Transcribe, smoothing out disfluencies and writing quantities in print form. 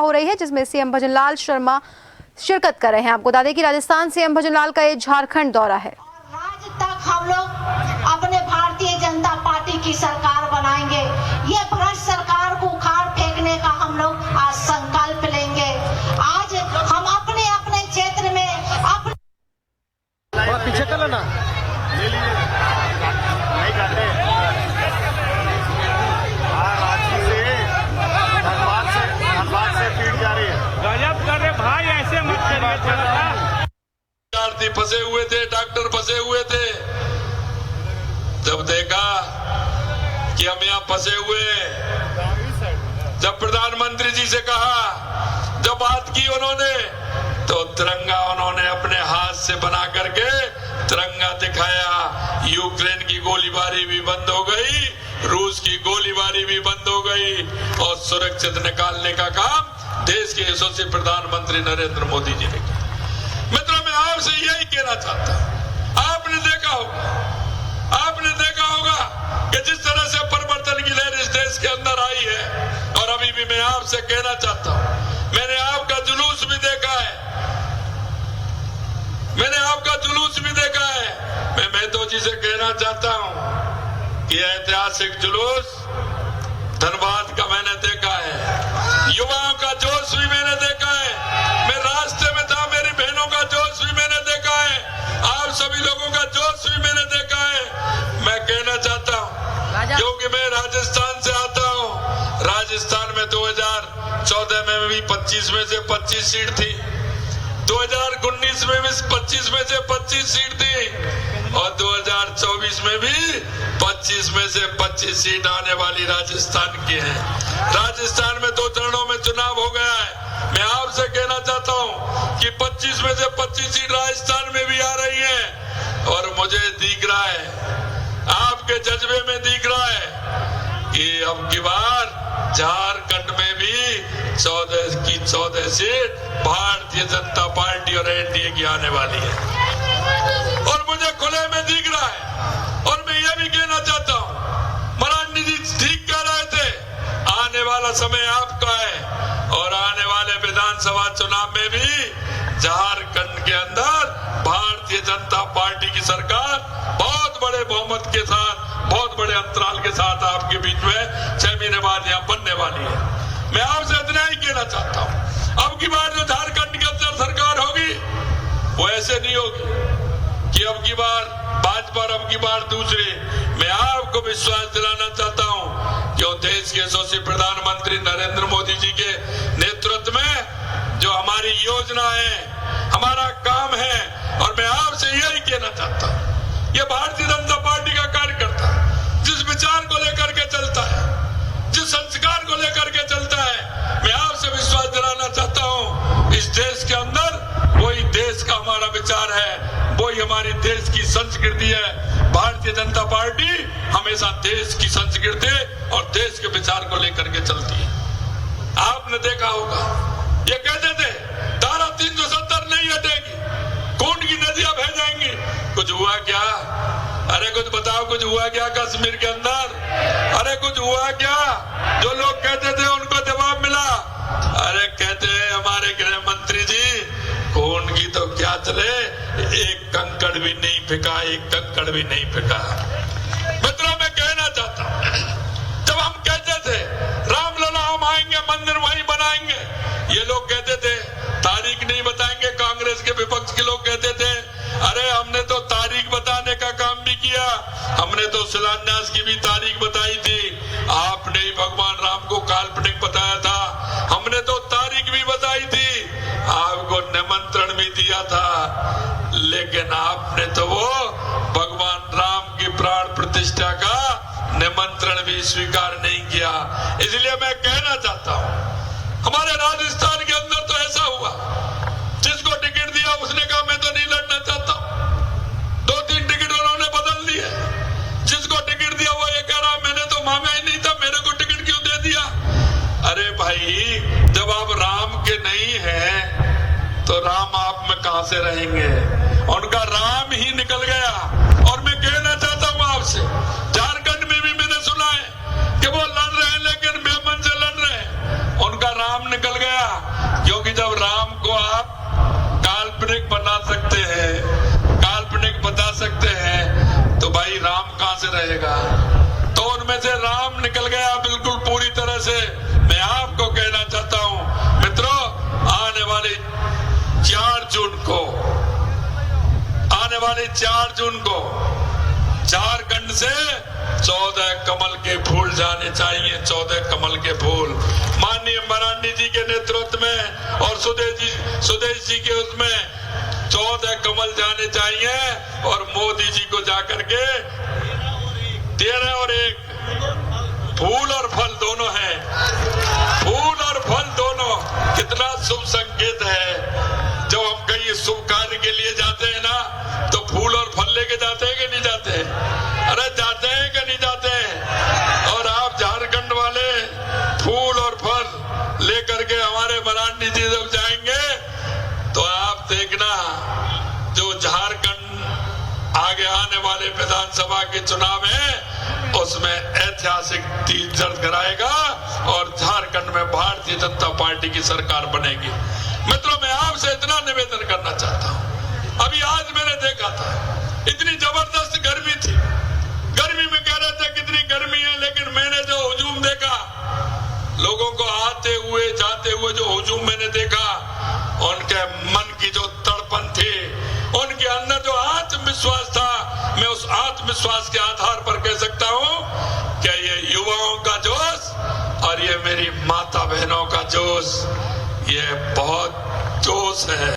हो रही है, जिसमें सीएम भजनलाल शर्मा शिरकत कर रहे हैं। आपको बता दें कि राजस्थान सीएम भजनलाल का ये झारखंड दौरा है। आज तक हम लोग अपने भारतीय जनता पार्टी की सरकार बनाएंगे। ये भ्रष्ट सरकार को उखाड़ फेंकने का हम लोग आज संकल्प लेंगे। आज हम अपने अपने क्षेत्र में अपने पीछे कर लेना ले लीजिए नहीं काटे धनबाद से पीट जा रही है। गजब कर रहे भाई, ऐसे मत करिए। विद्यार्थी फंसे हुए थे, डॉक्टर फंसे हुए थे। जब देखा कि हम यहाँ फंसे हुए, जब प्रधानमंत्री जी से कहा, जब बात की उन्होंने, तो तिरंगा उन्होंने अपने हाथ से बना करके तिरंगा दिखाया। यूक्रेन की गोलीबारी भी बंद हो गई, रूस की गोलीबारी भी बंद हो गई और सुरक्षित निकालने का काम देश के यशस्वी प्रधानमंत्री नरेंद्र मोदी जी ने किया। मित्रों, मैं आपसे यही कहना चाहता हूं, आपने देखा होगा कि जिस तरह से परिवर्तन की लहर इस देश के अंदर आई है, और अभी भी मैं आपसे कहना चाहता हूं, मैंने आपका जुलूस भी देखा है, मैं मेहतो जी से कहना चाहता हूं कि ऐतिहासिक जुलूस धनबाद का मैंने देखा है, युवाओं का जोश भी मैंने देखा है, मैं रास्ते में था, मेरी बहनों का जोश भी मैंने देखा है, आप सभी लोगों का जोश भी मैंने देखा है। मैं कहना चाहता हूं, क्योंकि मैं राजस्थान से आता हूं, राजस्थान में 2014 में भी 25 में से 25 सीट थी, 2019 में भी 25 में से 25 सीट थी और 2024 में भी 25 में से 25 सीट आने वाली राजस्थान की है। राजस्थान में 2 चरणों में चुनाव हो गया है। मैं आपसे कहना चाहता हूं कि 25 में से 25 सीट राजस्थान में भी आ रही है और मुझे दिख रहा है, आपके जज्बे में दिख रहा है कि अब की बार झारखंड में भी 14 सीट भारतीय जनता पार्टी और एनडीए की आने वाली है और मुझे खुले में दिख रहा है। और मैं ये भी कहना चाहता हूं, मरांडी जी ठीक कह रहे थे, आने वाला समय आपका है और आने वाले विधानसभा चुनाव में भी झारखंड के अंदर भारतीय जनता पार्टी की सरकार बहुत बड़े बहुमत के साथ, बहुत बड़े अंतराल के साथ आपके बीच में 6 महीने बाद यहाँ बनने वाली है। मैं आपसे इतना ही कहना चाहता हूं, अब की बार जो झारखंड के अंदर सरकार होगी वो ऐसे नहीं होगी कि अब की बार भाजपा और अब की बार दूसरे। मैं आपको विश्वास दिलाना चाहता हूं कि देश के यशस्वी प्रधानमंत्री नरेंद्र मोदी जी के नेतृत्व में जो हमारी योजना है, हमारा काम है, और मैं आपसे यही कहना चाहता हूं, ये भारतीय जनता पार्टी का कार्यकर्ता जिस विचार को लेकर के चलता है, जिस संस्कार को लेकर के चलता है, मैं आपसे विश्वास दिलाना चाहता हूं, इस देश के अंदर वही देश का हमारा विचार है, वही हमारी देश की संस्कृति है। भारतीय जनता पार्टी हमेशा देश की संस्कृति और देश के विचार को लेकर के चलती है। आपने देखा होगा, ये कहते थे धारा 370 नहीं हटेगी, खून की नदियां बह जाएंगी। कुछ हुआ क्या? अरे कुछ बताओ, कुछ हुआ क्या कश्मीर के अंदर? अरे कुछ हुआ क्या? जो लोग कहते थे उनको जवाब मिला। अरे कहते हैं हमारे गृह मंत्री जी, खून की तो क्या चले, एक कंकड़ भी नहीं फेंका, एक कंकड़ भी नहीं फेंका। मित्रों, मैं कहना चाहता हूं, जब हम कहते थे रामलला हम आएंगे, मंदिर वहीं बनाएंगे, ये लोग कहते थे तारीख नहीं बताएंगे। कांग्रेस के विपक्ष के लोग कहते थे अरे हमने तो तारीख बताने का काम भी किया, हमने तो शिलान्यास की भी तारीख बताई थी, आपने ही भगवान राम को काल्पनिक बताया था, हमने तो तारीख भी बताई थी, आपको निमंत्रण भी दिया था, लेकिन आपने तो वो भगवान राम की प्राण प्रतिष्ठा का निमंत्रण भी स्वीकार नहीं किया। इसलिए मैं कहना चाहता हूं, हमारे राजस्थान के अंदर तो ऐसा हुआ, जिसको टिकट दिया उसने कहा मैं तो नहीं लड़ना चाहता हूं, 2-3 टिकट उन्होंने बदल दिए। जिसको टिकट दिया वो ये कह रहा मैंने तो मांगा ही नहीं था, मेरे को टिकट क्यों दे दिया? अरे भाई, जब आप राम के नहीं हैं तो राम आप में कहां से रहेंगे? उनका राम ही निकल गया। और मैं कहना चाहता हूं आपसे, झारखंड में भी मैंने सुना है कि वो लड़ रहे हैं, लेकिन बेमन से लड़ रहे हैं, उनका राम निकल गया। रहेगा। तो उनमें से राम निकल गया बिल्कुल पूरी तरह से। मैं आपको कहना चाहता हूं मित्रों, आने वाली 4 जून को झारखंड से 14 कमल के फूल जाने चाहिए, 14 कमल के फूल। माननीय मरांडी जी के नेतृत्व में और सुदेश जी के उसमें 14 कमल जाने चाहिए और मोदी जी को जाकर के 13 और 1 फूल और फल दोनों हैं। फूल और फल दोनों कितना शुभ संकेत है। जब हम कहीं शुभ कार्य के लिए जाते हैं ना, तो फूल और फल लेके जाते हैं कि नहीं जाते हैं? अरे जाते हैं कि नहीं जाते हैं? और आप झारखंड वाले फूल और फल लेकर के हमारे मरांडी जी जब जाएंगे तो आप देखना, जो झारखंड आगे आने वाले विधानसभा के चुनाव है उसमें ऐतिहासिक जीत दर्ज कराएगा और झारखंड में भारतीय जनता पार्टी की सरकार बनेगी। मित्रों, मैं आपसे इतना निवेदन करना चाहता हूं। अभी आज मैंने देखा था, इतनी जबरदस्त गर्मी थी। गर्मी में कह रहे थे कितनी गर्मी है, लेकिन मैंने जो हुजूम देखा, लोगों को आते हुए जाते हुए जो हुजूम मैंने देखा, उनके मन की जो तड़पन थी, उनके अंदर जो आत्मविश्वास था, मैं उस आत्मविश्वास के आधार पर कह सकता हूं कि ये युवाओं का जोश और ये मेरी माता बहनों का जोश, ये बहुत जोश है।